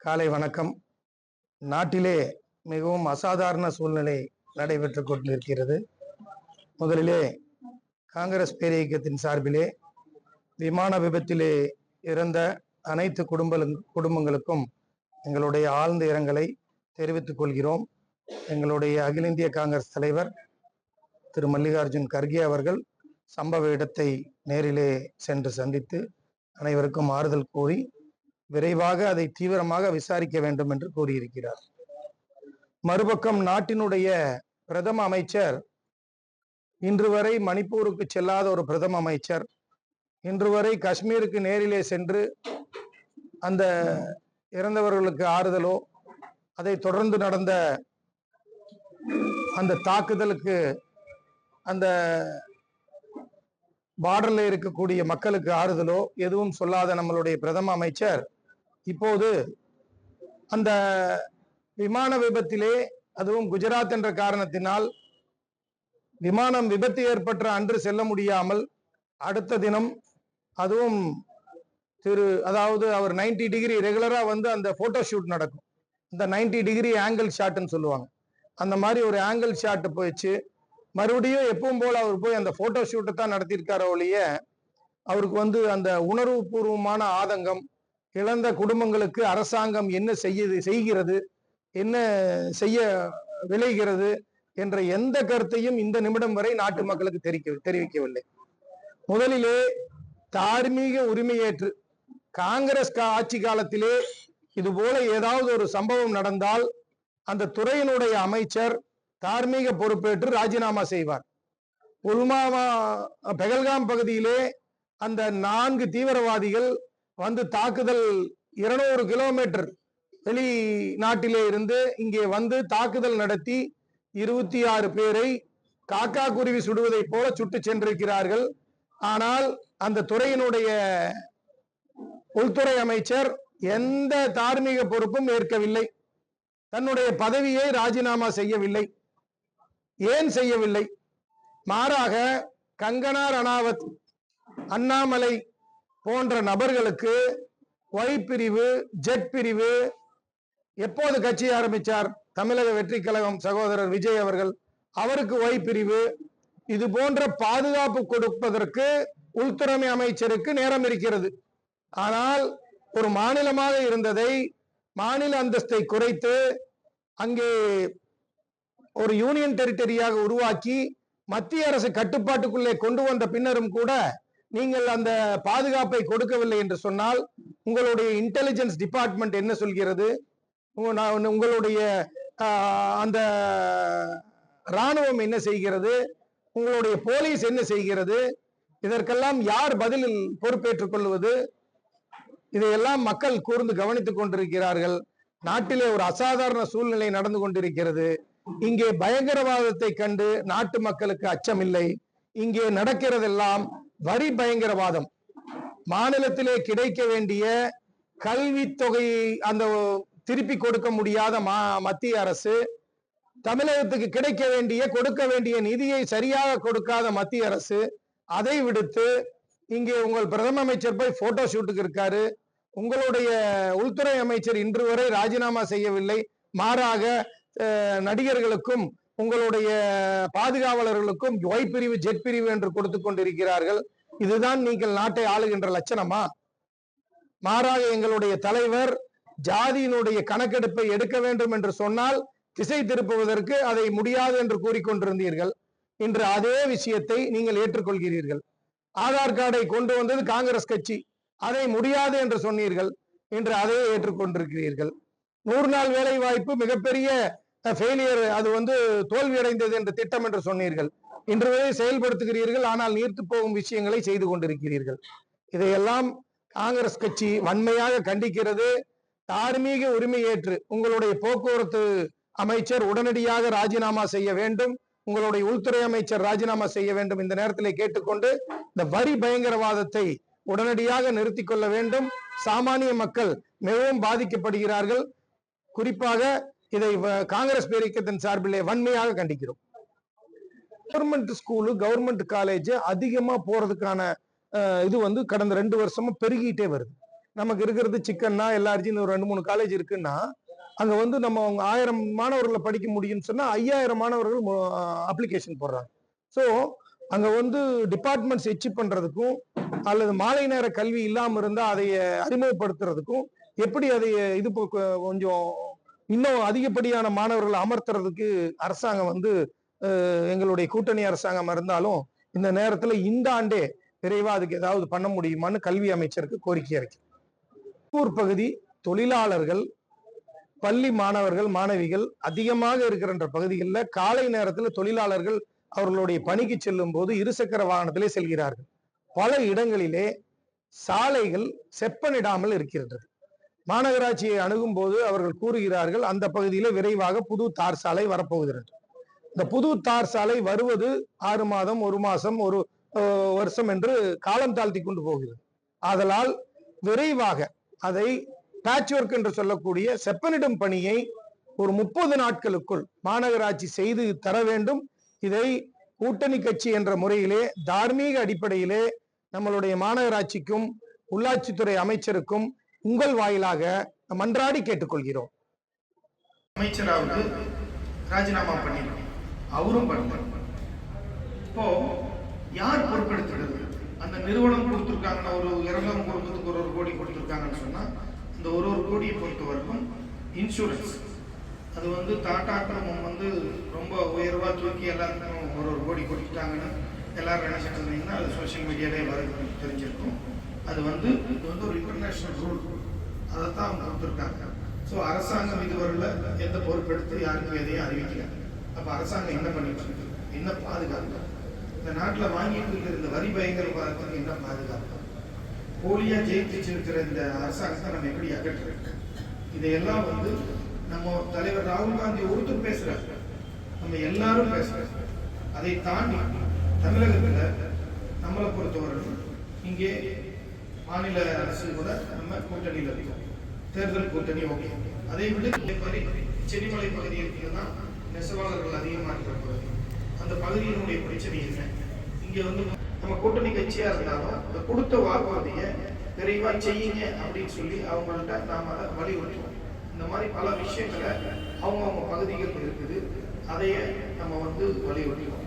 காலை வணக்கம். நாட்டிலே மிகவும் அசாதாரண சூழ்நிலை நடைபெற்றுக் கொண்டிருக்கிறது. முதலிலே காங்கிரஸ் பேரியக்கத்தின் சார்பிலே விமான விபத்திலே இறந்த அனைத்து குடும்பங்களுக்கும் எங்களுடைய ஆழ்ந்த இரங்கலை தெரிவித்துக் கொள்கிறோம். எங்களுடைய அகில இந்திய காங்கிரஸ் தலைவர் திரு மல்லிகார்ஜுன் கர்கே அவர்கள் சம்பவ இடத்தை நேரிலே சென்று சந்தித்து அனைவருக்கும் ஆறுதல் கூறி விரைவாக அதை தீவிரமாக விசாரிக்க வேண்டும் என்று கூறியிருக்கிறார். மறுபக்கம் நாட்டினுடைய பிரதம அமைச்சர், இன்று வரை மணிப்பூருக்கு செல்லாத ஒரு பிரதம அமைச்சர், இன்று வரை காஷ்மீருக்கு நேரிலே சென்று அந்த இறந்தவர்களுக்கு ஆறுதலோ, அதை தொடர்ந்து நடந்த அந்த தாக்குதலுக்கு அந்த பார்டர்ல இருக்கக்கூடிய மக்களுக்கு ஆறுதலோ எதுவும் சொல்லாத நம்மளுடைய பிரதம அமைச்சர் இப்போது அந்த விமான விபத்திலே, அதுவும் குஜராத் என்ற காரணத்தினால் விமானம் விபத்து ஏற்பட்ட அன்று செல்ல முடியாமல் அடுத்த தினம், அதுவும் அதாவது அவர் 90 டிகிரி ரெகுலரா வந்து அந்த போட்டோ ஷூட் நடக்கும், இந்த 90 டிகிரி ஆங்கிள் ஷாட்னு சொல்லுவாங்க, அந்த மாதிரி ஒரு ஆங்கிள் ஷாட் போயிடுச்சு. மறுபடியும் எப்பவும் போல அவர் போய் அந்த போட்டோ ஷூட்டை தான் நடத்தியிருக்காரோ ஒழிய அவருக்கு வந்து அந்த உணர்வு பூர்வமான ஆதங்கம், இழந்த குடும்பங்களுக்கு அரசாங்கம் என்ன செய்கிறது, என்ன செய்ய விளைகிறது என்ற எந்த கருத்தையும் இந்த நிமிடம் வரை நாட்டு மக்களுக்கு தெரிவிக்கவில்லை. முதலிலே தார்மீக உரிமையேற்று காங்கிரஸ் ஆட்சி காலத்திலே இது போல ஏதாவது ஒரு சம்பவம் நடந்தால் அந்த துறையினுடைய அமைச்சர் தார்மீக பொறுப்பேற்று ராஜினாமா செய்வார். புல்வாமா பெகல்காம் பகுதியிலே அந்த 4 தீவிரவாதிகள் வந்து தாக்குதல் 200 கிலோமீட்டர் வெளிநாட்டிலே இருந்து இங்கே வந்து தாக்குதல் நடத்தி 26 பேரை காக்கா குருவி சுடுவதை போல சுட்டு சென்றிருக்கிறார்கள். ஆனால் அந்த துறையினுடைய உள்துறை அமைச்சர் எந்த தார்மீக பொறுப்பும் ஏற்கவில்லை, தன்னுடைய பதவியை ராஜினாமா செய்யவில்லை. ஏன் செய்யவில்லை? மாறாக கங்கனா ரணாவத், அண்ணாமலை போன்ற நபர்களுக்கு ஒய் பிரிவு, ஜெட் பிரிவு, எப்போது கட்சி ஆரம்பித்தார் தமிழக வெற்றி கழகம் சகோதரர் விஜய் அவர்கள், அவருக்கு ஒய் பிரிவு, இது போன்ற பாதுகாப்பு கொடுப்பதற்கு உள்துறை அமைச்சருக்கு நேரம் இருக்கிறது. ஆனால் ஒரு மாநிலமாக இருந்ததை மாநில அந்தஸ்தை குறைத்து அங்கே ஒரு யூனியன் டெரிட்டரியாக உருவாக்கி மத்திய அரசு கட்டுப்பாட்டுக்குள்ளே கொண்டு வந்த பின்னரும் கூட நீங்கள் அந்த பாதுகாப்பை கொடுக்கவில்லை என்று சொன்னால் உங்களுடைய இன்டெலிஜென்ஸ் டிபார்ட்மெண்ட் என்ன சொல்கிறது, உங்களுடைய அந்த ராணுவம் என்ன செய்கிறது, உங்களுடைய போலீஸ் என்ன செய்கிறது, இதற்கெல்லாம் யார் பதிலில் பொறுப்பேற்றுக் கொள்வது? இதையெல்லாம் மக்கள் கூர்ந்து கவனித்துக் கொண்டிருக்கிறார்கள். நாட்டிலே ஒரு அசாதாரண சூழ்நிலை நடந்து கொண்டிருக்கிறது. இங்கே பயங்கரவாதத்தை கண்டு நாட்டு மக்களுக்கு அச்சமில்லை. இங்கே நடக்கிறதெல்லாம் வரி பயங்கரவாதம். மாநிலத்திலே கிடைக்க வேண்டிய கல்வி தொகையை அந்த திருப்பி கொடுக்க முடியாத மத்திய அரசு, தமிழகத்துக்கு கிடைக்க வேண்டிய கொடுக்க வேண்டிய நிதியை சரியாக கொடுக்காத மத்திய அரசு, அதை விடுத்து இங்கே உங்கள் பிரதம அமைச்சர் போய் போட்டோ ஷூட்டுக்கு இருக்காரு. உங்களுடைய உள்துறை அமைச்சர் இன்று வரை ராஜினாமா செய்யவில்லை. மாறாக நடிகர்களுக்கும் உங்களுடைய பாதுகாவலர்களுக்கும் ஒய் பிரிவு, ஜெட் பிரிவு என்று கொடுத்து கொண்டிருக்கிறார்கள். இதுதான் நீங்கள் நாட்டை ஆளுகின்ற லட்சணமா? மாறாக எங்களுடைய தலைவர் ஜாதியினுடைய கணக்கெடுப்பை எடுக்க வேண்டும் என்று சொன்னால் திசை திருப்புவதற்கு அதை முடியாது என்று கூறிக்கொண்டிருந்தீர்கள். இன்று அதே விஷயத்தை நீங்கள் ஏற்றுக்கொள்கிறீர்கள். ஆதார் கார்டை கொண்டு வந்தது காங்கிரஸ் கட்சி, அதை முடியாது என்று சொன்னீர்கள். இன்று அதை ஏற்றுக்கொண்டிருக்கிறீர்கள். 100 நாள் வேலை வாய்ப்பு மிகப்பெரிய ஃபெயிலியர், அது வந்து தோல்வியடைந்தது என்ற திட்டம் என்று சொன்னீர்கள். இன்று வரை செயல்படுத்துகிறீர்கள். ஆனால் நீர்த்து போகும் விஷயங்களை செய்து கொண்டிருக்கிறீர்கள். இதையெல்லாம் காங்கிரஸ் கட்சி வன்மையாக கண்டிக்கிறது. தார்மீக உரிமை ஏற்று உங்களுடைய போக்குவரத்து அமைச்சர் உடனடியாக ராஜினாமா செய்ய வேண்டும், உங்களுடைய உள்துறை அமைச்சர் ராஜினாமா செய்ய வேண்டும். இந்த நேரத்தில் கேட்டுக்கொண்டு இந்த வரி பயங்கரவாதத்தை உடனடியாக நிறுத்திக் கொள்ள வேண்டும். சாமானிய மக்கள் மிகவும் பாதிக்கப்படுகிறார்கள். குறிப்பாக இதை காங்கிரஸ் பேரியக்கத்தின் சார்பிலே வன்மையாக கண்டிக்கிறோம். கவர்மெண்ட் ஸ்கூலு, கவர்மெண்ட் காலேஜ் அதிகமா போறதுக்கான இது வந்து கடந்த 2 வருஷமா பெருகிட்டே வருது. நமக்கு இருக்கிறது சிக்கன்னா எல்லாருக்கும் ஒரு 2-3 காலேஜ் இருக்குன்னா அங்க வந்து நம்ம 1000 மாணவர்களை படிக்க முடியும்னு சொன்னா 5000 மாணவர்கள் அப்ளிகேஷன் போடுறாங்க. ஸோ அங்க வந்து டிபார்ட்மெண்ட்ஸ் எச்சு பண்றதுக்கும் அல்லது மாலை நேர கல்வி இல்லாம இருந்தா அதை அறிமுகப்படுத்துறதுக்கும் எப்படி அதை இது கொஞ்சம் இன்னும் அதிகப்படியான மாணவர்களை அமர்த்துறதுக்கு அரசாங்கம் வந்து எங்களுடைய கூட்டணி அரசாங்கம் இருந்தாலும் இந்த நேரத்துல இந்த ஆண்டே விரைவா அதுக்கு ஏதாவது பண்ண முடியுமான்னு கல்வி அமைச்சருக்கு கோரிக்கை இருக்கு. ஊர் பகுதி தொழிலாளர்கள், பள்ளி மாணவர்கள், மாணவிகள் அதிகமாக இருக்கிற பகுதிகளில் காலை நேரத்தில் தொழிலாளர்கள் அவர்களுடைய பணிக்கு செல்லும் போது இருசக்கர வாகனத்திலே செல்கிறார்கள். பல இடங்களிலே சாலைகள் செப்பனிடாமல் இருக்கின்றது. மாநகராட்சியை அணுகும் போது அவர்கள் கூறுகிறார்கள் அந்த பகுதியில விரைவாக புது தார் சாலை வரப்போகிறது. இந்த புது தார் சாலை வருவது 6 மாதம், 1 மாசம், 1 வருஷம் என்று காலம் தாழ்த்தி கொண்டு போகிறது. ஆதலால் விரைவாக அதை பேட்ச் ஒர்க் என்று சொல்லக்கூடிய செப்பனிடும் பணியை ஒரு 30 நாட்களுக்குள் மாநகராட்சி செய்து தர வேண்டும். இதை கூட்டணி கட்சி என்ற முறையிலே தார்மீக அடிப்படையிலே நம்மளுடைய மாநகராட்சிக்கும் உள்ளாட்சித்துறை அமைச்சருக்கும் உங்கள் வாயிலாக மன்றாடி கேட்டுக்கொள்கிறோம். அமைச்சராவது ராஜினாமா பண்ணிருக்கோம், அவரும் பண்ணல. இப்போ யார் பொறுப்பெடுத்துடுது? அந்த நிறுவனம் கொடுத்துருக்காங்கன்னா ஒரு 200 குடும்பத்துக்கு ஒரு கோடி கொடுத்துருக்காங்கன்னு சொன்னா இந்த ஒரு கோடியை பொறுத்த வரைக்கும் இன்சூரன்ஸ் அது வந்து தாட்டாட்டம் வந்து ரொம்ப உயர்வா தூக்கி எல்லாருக்கும் ஒரு கோடி கொடுத்துட்டாங்கன்னு எல்லாரும் நினைச்சிட்டு இருந்தீங்கன்னா அது சோசியல் மீடியாலே தெரிஞ்சிருக்கும். அது வந்து ஒரு இன்டர்நேஷனல் ரூல், அதைத்தான் அவங்க கொடுத்துருக்காங்க. ஸோ அரசாங்கம் இதுவரையில் எந்த பொறுப்பெடுத்து யாருக்கும் எதையும் அறிவிக்கல. அப்போ அரசாங்கம் என்ன பண்ணிட்டு இருக்கு, என்ன பாதுகாப்பு? இந்த நாட்டில் வாங்கிட்டு இருக்கிற இந்த வரி பயங்கரவாதத்துக்கு என்ன பாதுகாப்பு? போலியா ஜெயிச்சிருக்கிற இந்த அரசாங்கத்தை நம்ம எப்படி அகற்றுறது? இதையெல்லாம் வந்து நம்ம தலைவர் ராகுல் காந்தி ஒருத்தர் பேசுறாரு, நம்ம எல்லாரும் பேசுறோம். அதை தாண்டி தமிழகத்தில் நம்மளை பொறுத்தவரை இங்கே மாநில அரசு கூட நம்ம கூட்டணியில் இருக்கோம், தேர்தல் கூட்டணி ஓகே. அதை விட செடிமலை பகுதி இருக்குதுன்னா நெசவாளர்கள் அதிகமாக இருக்கிற பகுதி, அந்த பகுதியினுடைய பிரச்சனை என்ன? இங்கே வந்து நம்ம கூட்டணி கட்சியா இருந்தாலும் இந்த கொடுத்த வாக்குறுதியை விரைவாக செய்யுங்க அப்படின்னு சொல்லி அவங்கள்ட்ட நாம் அதை வலியுறுத்துவோம். இந்த மாதிரி பல விஷயங்களை அவங்க பகுதிகள் இருக்குது, அதையே நம்ம வந்து வலியுறுத்துவோம்.